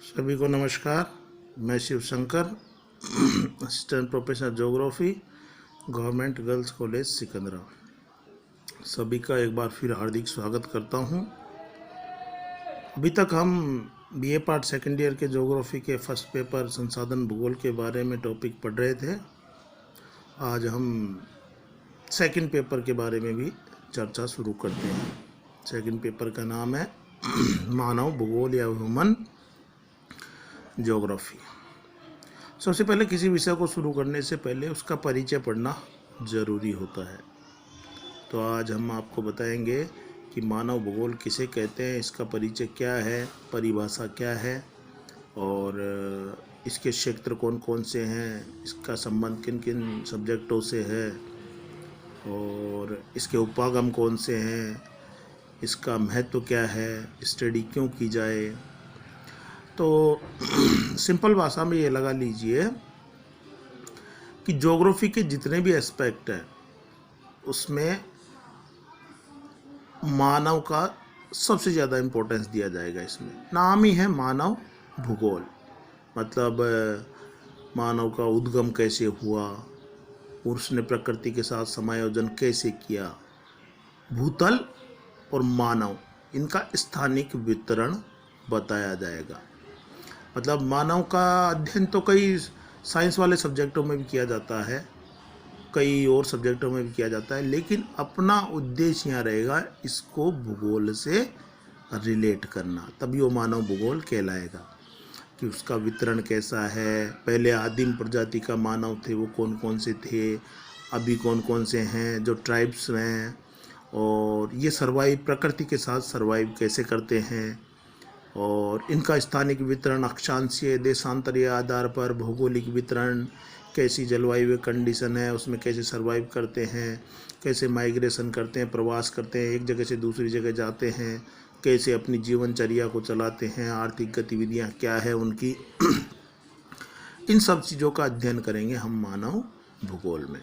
सभी को नमस्कार। मैं Shiv Shankar, assistant professor geography, government girls college Sikandra. सभी का एक बार फिर हार्दिक स्वागत करता हूं। अभी तक हम बीए पार्ट सेकेंड ईयर के ज्योग्राफी के फर्स्ट पेपर संसाधन भूगोल के बारे में टॉपिक पढ़ रहे थे। आज हम सेकेंड पेपर के बारे में भी चर्चा शुरू करते हैं। सेकेंड पेपर का नाम है मानव भूगोल या ह्यूमन ज्योग्राफी। सबसे पहले किसी विषय को शुरू करने से पहले उसका परिचय पढ़ना ज़रूरी होता है। तो आज हम आपको बताएंगे कि मानव भूगोल किसे कहते हैं, इसका परिचय क्या है, परिभाषा क्या है और इसके क्षेत्र कौन कौन से हैं, इसका संबंध किन किन सब्जेक्टों से है और इसके उपागम कौन से हैं, इसका महत्व क्या है, स्टडी क्यों की जाए। तो सिंपल भाषा में ये लगा लीजिए कि ज्योग्राफी के जितने भी एस्पेक्ट हैं उसमें मानव का सबसे ज़्यादा इम्पोर्टेंस दिया जाएगा। इसमें नाम ही है मानव भूगोल, मतलब मानव का उद्गम कैसे हुआ, उसने प्रकृति के साथ समायोजन कैसे किया, भूतल और मानव इनका स्थानिक वितरण बताया जाएगा। मतलब मानव का अध्ययन तो कई साइंस वाले सब्जेक्टों में भी किया जाता है, कई और सब्जेक्टों में भी किया जाता है, लेकिन अपना उद्देश्य यहाँ रहेगा इसको भूगोल से रिलेट करना, तभी वो मानव भूगोल कहलाएगा। कि उसका वितरण कैसा है, पहले आदिम प्रजाति का मानव थे वो कौन कौन से थे, अभी कौन कौन से हैं जो ट्राइब्स हैं, और ये सर्वाइव प्रकृति के साथ सर्वाइव कैसे करते हैं, और इनका स्थानिक वितरण अक्षांशीय देशांतरीय आधार पर भौगोलिक वितरण, कैसी जलवायु कंडीशन है उसमें कैसे सर्वाइव करते हैं, कैसे माइग्रेशन करते हैं, प्रवास करते हैं, एक जगह से दूसरी जगह जाते हैं, कैसे अपनी जीवनचर्या को चलाते हैं, आर्थिक गतिविधियां क्या है उनकी इन सब चीज़ों का अध्ययन करेंगे हम मानव भूगोल में।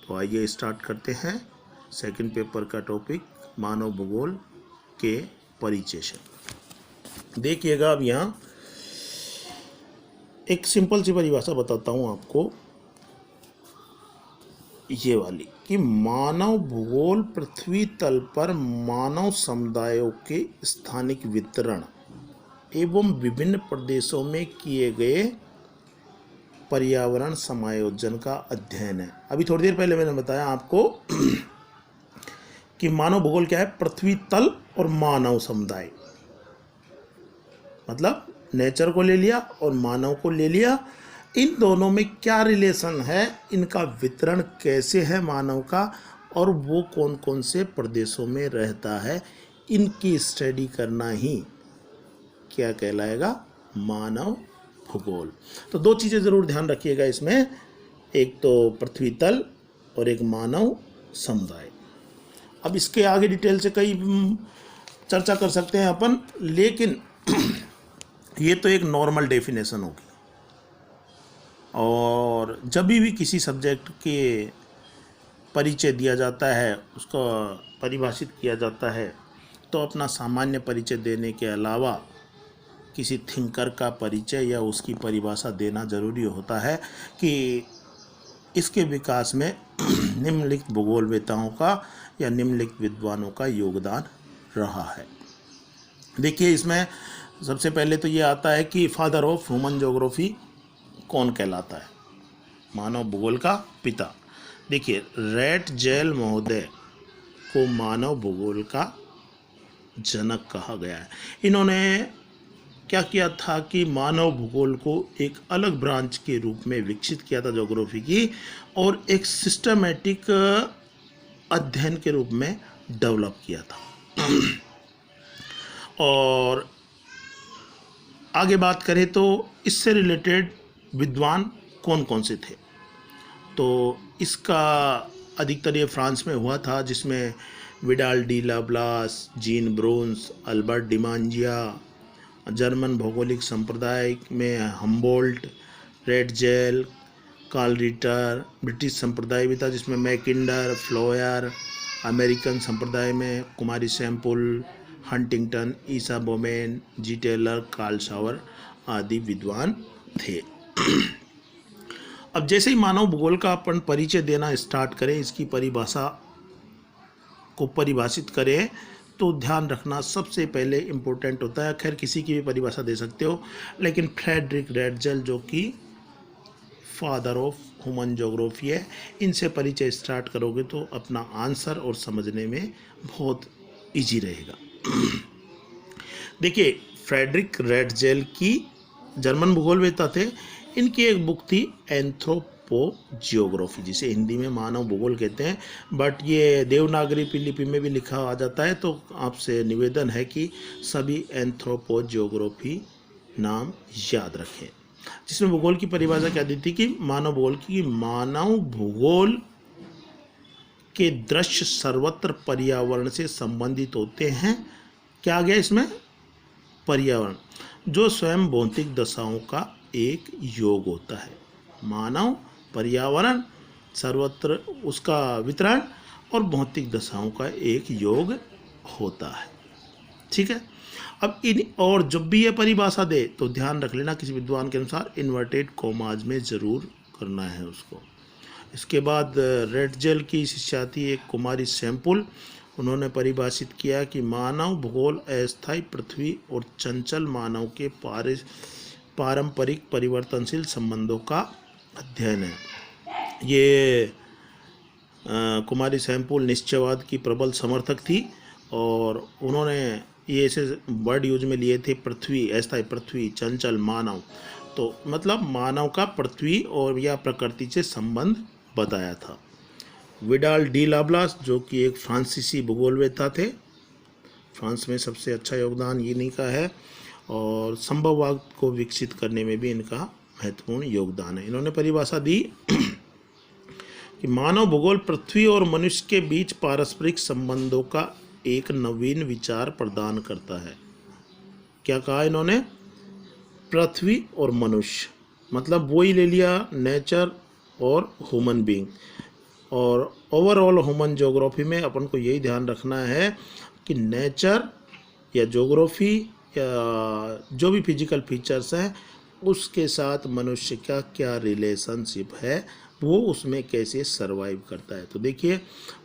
तो आइए स्टार्ट करते हैं सेकंड पेपर का टॉपिक मानव भूगोल के परिचय से। देखिएगा, अब यहाँ एक सिंपल सी परिभाषा बताता हूँ आपको, ये वाली, कि मानव भूगोल पृथ्वी तल पर मानव समुदायों के स्थानिक वितरण एवं विभिन्न प्रदेशों में किए गए पर्यावरण समायोजन का अध्ययन है। अभी थोड़ी देर पहले मैंने बताया आपको कि मानव भूगोल क्या है, पृथ्वी तल और मानव समुदाय, मतलब नेचर को ले लिया और मानव को ले लिया, इन दोनों में क्या रिलेशन है, इनका वितरण कैसे है मानव का, और वो कौन कौन से प्रदेशों में रहता है, इनकी स्टडी करना ही क्या कहलाएगा, मानव भूगोल। तो दो चीज़ें ज़रूर ध्यान रखिएगा इसमें, एक तो पृथ्वी तल और एक मानव समुदाय। अब इसके आगे डिटेल से कई चर्चा कर सकते हैं अपन, लेकिन ये तो एक नॉर्मल डेफिनेशन होगी। और जब भी किसी सब्जेक्ट के परिचय दिया जाता है, उसको परिभाषित किया जाता है, तो अपना सामान्य परिचय देने के अलावा किसी थिंकर का परिचय या उसकी परिभाषा देना ज़रूरी होता है कि इसके विकास में निम्नलिखित भूगोलवेताओं का या निम्नलिखित विद्वानों का योगदान रहा है। देखिए, इसमें सबसे पहले तो ये आता है कि फादर ऑफ ह्यूमन ज्योग्राफी कौन कहलाता है, मानव भूगोल का पिता। देखिए, रैटजेल महोदय को मानव भूगोल का जनक कहा गया है। इन्होंने क्या किया था कि मानव भूगोल को एक अलग ब्रांच के रूप में विकसित किया था ज्योग्राफी की, और एक सिस्टमेटिक अध्ययन के रूप में डेवलप किया था। और आगे बात करें तो इससे रिलेटेड विद्वान कौन कौन से थे, तो इसका अधिकतर ये फ्रांस में हुआ था, जिसमें Vidal de Lablache, Jean Brunhes, Albert Demangeon, German भौगोलिक संप्रदाय में Humboldt, Ratzel, Karl Ritter, British संप्रदाय भी था जिसमें मैकिंडर, फ्लोयर, अमेरिकन संप्रदाय में कुमारी Semple, Huntington, Isaiah Bowman, G Taylor, Carl Sauer आदि विद्वान थे। अब जैसे ही मानव भूगोल का अपन परिचय देना स्टार्ट करें, इसकी परिभाषा को परिभाषित करें, तो ध्यान रखना सबसे पहले इम्पोर्टेंट होता है, खैर किसी की भी परिभाषा दे सकते हो, लेकिन फ्रेडरिक रेटजेल जो कि फादर ऑफ ह्यूमन ज्योग्राफी है, इनसे परिचय स्टार्ट करोगे तो अपना आंसर और समझने में बहुत इजी रहेगा। देखिए, फ्रेडरिक रेटजेल की जर्मन भूगोलवेत्ता थे, इनकी एक बुक थी एंथ्रोपोजियोग्राफी, जिसे हिंदी में मानव भूगोल कहते हैं, बट ये देवनागरी लिपि में भी लिखा आ जाता है, तो आपसे निवेदन है कि सभी एंथ्रोपोजियोग्राफी नाम याद रखें। जिसमें भूगोल की परिभाषा क्या दी थी कि मानव भूगोल की मानव भूगोल के दृश्य सर्वत्र पर्यावरण से संबंधित होते हैं। क्या आ गया इसमें? पर्यावरण, जो स्वयं भौतिक दशाओं का एक योग होता है। मानव, पर्यावरण, सर्वत्र उसका वितरण और भौतिक दशाओं का एक योग होता है। ठीक है। अब इन और जब भी ये परिभाषा दे तो ध्यान रख लेना किसी विद्वान के अनुसार इन्वर्टेड कॉमाज में ज़रूर करना है उसको। इसके बाद रेटजेल की शिष्या थी एक कुमारी सैंपुल, उन्होंने परिभाषित किया कि मानव भूगोल अस्थायी पृथ्वी और चंचल मानव के पारंपरिक परिवर्तनशील संबंधों का अध्ययन है। ये कुमारी सैंपुल निश्चयवाद की प्रबल समर्थक थी और उन्होंने ये ऐसे वर्ड यूज में लिए थे, पृथ्वी, अस्थायी पृथ्वी, चंचल मानव, तो मतलब मानव का पृथ्वी और या प्रकृति से संबंध बताया था। विडाल डी लाब्लास जो कि एक फ्रांसीसी भूगोलवेत्ता थे, फ्रांस में सबसे अच्छा योगदान इन्हीं का है और संभववाद को विकसित करने में भी इनका महत्वपूर्ण योगदान है। इन्होंने परिभाषा दी कि मानव भूगोल पृथ्वी और मनुष्य के बीच पारस्परिक संबंधों का एक नवीन विचार प्रदान करता है। क्या कहा इन्होंने? पृथ्वी और मनुष्य, मतलब वही ले लिया नेचर और ह्यूमन बीइंग। और ओवरऑल ह्यूमन ज्योग्राफी में अपन को यही ध्यान रखना है कि नेचर या ज्योग्राफी या जो भी फिजिकल फीचर्स हैं उसके साथ मनुष्य का क्या रिलेशनशिप है, वो उसमें कैसे सरवाइव करता है। तो देखिए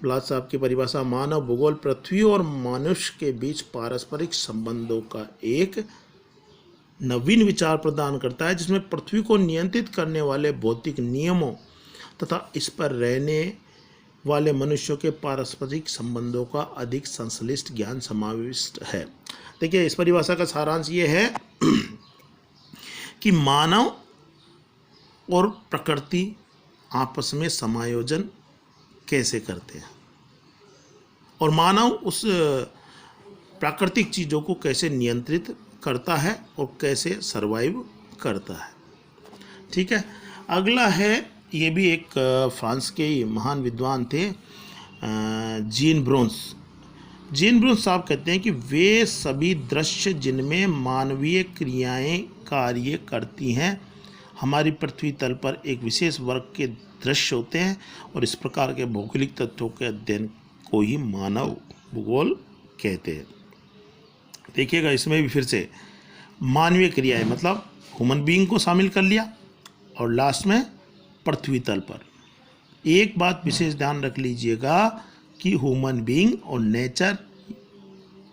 ब्लास साहब की परिभाषा, मानव भूगोल पृथ्वी और मनुष्य के बीच पारस्परिक संबंधों का एक नवीन विचार प्रदान करता है जिसमें पृथ्वी को नियंत्रित करने वाले भौतिक नियमों तथा इस पर रहने वाले मनुष्यों के पारस्परिक संबंधों का अधिक संश्लिष्ट ज्ञान समाविष्ट है। देखिए इस परिभाषा का सारांश ये है कि मानव और प्रकृति आपस में समायोजन कैसे करते हैं और मानव उस प्राकृतिक चीज़ों को कैसे नियंत्रित करता है और कैसे सरवाइव करता है। ठीक है। अगला है, ये भी एक फ्रांस के महान विद्वान थे, जीन ब्रोंस। जीन ब्रोंस साहब कहते हैं कि वे सभी दृश्य जिनमें मानवीय क्रियाएं कार्य करती हैं हमारी पृथ्वी तल पर एक विशेष वर्ग के दृश्य होते हैं और इस प्रकार के भौगोलिक तथ्यों के अध्ययन को ही मानव भूगोल कहते हैं। देखिएगा इसमें भी फिर से मानवीय क्रियाएं मतलब ह्यूमन बीइंग को शामिल कर लिया और लास्ट में पृथ्वी तल पर। एक बात विशेष ध्यान रख लीजिएगा कि ह्यूमन बीइंग और नेचर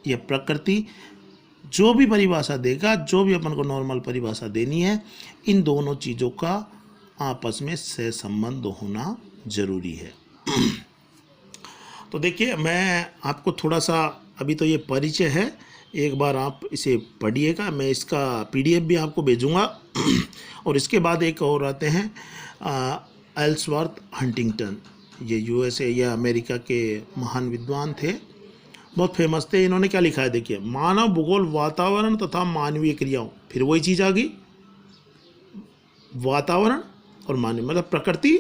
या प्रकृति जो भी परिभाषा देगा, जो भी अपन को नॉर्मल परिभाषा देनी है, इन दोनों चीज़ों का आपस में सहसंबंध होना जरूरी है। तो देखिए मैं आपको थोड़ा सा, अभी तो ये परिचय है, एक बार आप इसे पढ़िएगा, मैं इसका PDF भी आपको भेजूंगा। और इसके बाद एक और आते हैं एल्सवर्थ हंटिंगटन, ये USA या अमेरिका के महान विद्वान थे, बहुत फेमस थे। इन्होंने क्या लिखा है देखिए, मानव भूगोल वातावरण तथा मानवीय क्रियाओं, फिर वही चीज़ आ गई, वातावरण और मानवीय मतलब प्रकृति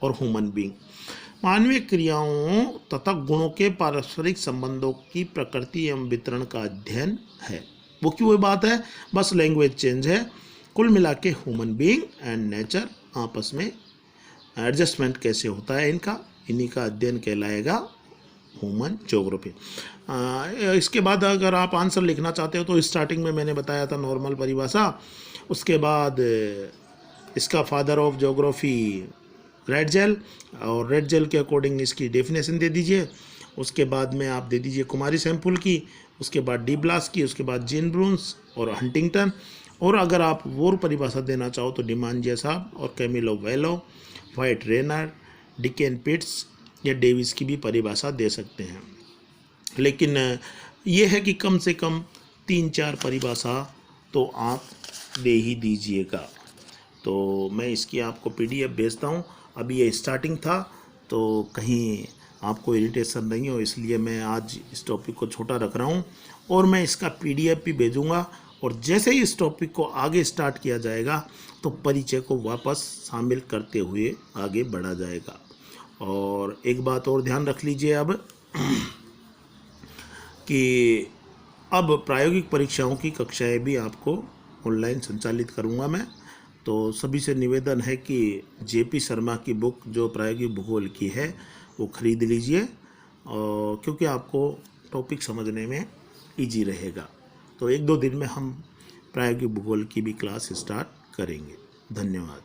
और ह्यूमन बीइंग, मानवीय क्रियाओं तथा गुणों के पारस्परिक संबंधों की प्रकृति एवं वितरण का अध्ययन है। वो की वही बात है, बस लैंग्वेज चेंज है। कुल मिला के ह्यूमन बीइंग एंड नेचर आपस में एडजस्टमेंट कैसे होता है इनका, इन्हीं का अध्ययन कहलाएगा ह्यूमन ज्योग्राफी। इसके बाद अगर आप आंसर लिखना चाहते हो तो स्टार्टिंग में मैंने बताया था नॉर्मल परिभाषा, उसके बाद इसका father of geography Ratzel, और रेड जेल के अकॉर्डिंग इसकी डेफिनेशन दे दीजिए। उसके बाद में आप दे दीजिए कुमारी सैम्पुल की, उसके बाद डी ब्लास की, उसके बाद जीन ब्रून्स और हंटिंगटन। और अगर आप वो परिभाषा देना चाहो तो डिमांजिया साहब और कैमिलो वेलो, वाइट रेनर, डिकेन पिट्स या डेविस की भी परिभाषा दे सकते हैं। लेकिन ये है कि कम से कम 3-4 परिभाषा तो आप दे ही दीजिएगा। तो मैं इसकी आपको PDF भेजता हूँ। अभी ये स्टार्टिंग था तो कहीं आपको इरिटेशन नहीं हो, इसलिए मैं आज इस टॉपिक को छोटा रख रहा हूँ और मैं इसका PDF भी भेजूँगा। और जैसे ही इस टॉपिक को आगे स्टार्ट किया जाएगा तो परिचय को वापस शामिल करते हुए आगे बढ़ा जाएगा। और एक बात और ध्यान रख लीजिए अब कि अब प्रायोगिक परीक्षाओं की कक्षाएं भी आपको ऑनलाइन संचालित करूंगा मैं। तो सभी से निवेदन है कि JP शर्मा की बुक जो प्रायोगिक भूगोल की है वो खरीद लीजिए, और क्योंकि आपको टॉपिक समझने में इजी रहेगा। तो 1-2 दिन में हम प्रायोगिक भूगोल की भी क्लास स्टार्ट करेंगे। धन्यवाद।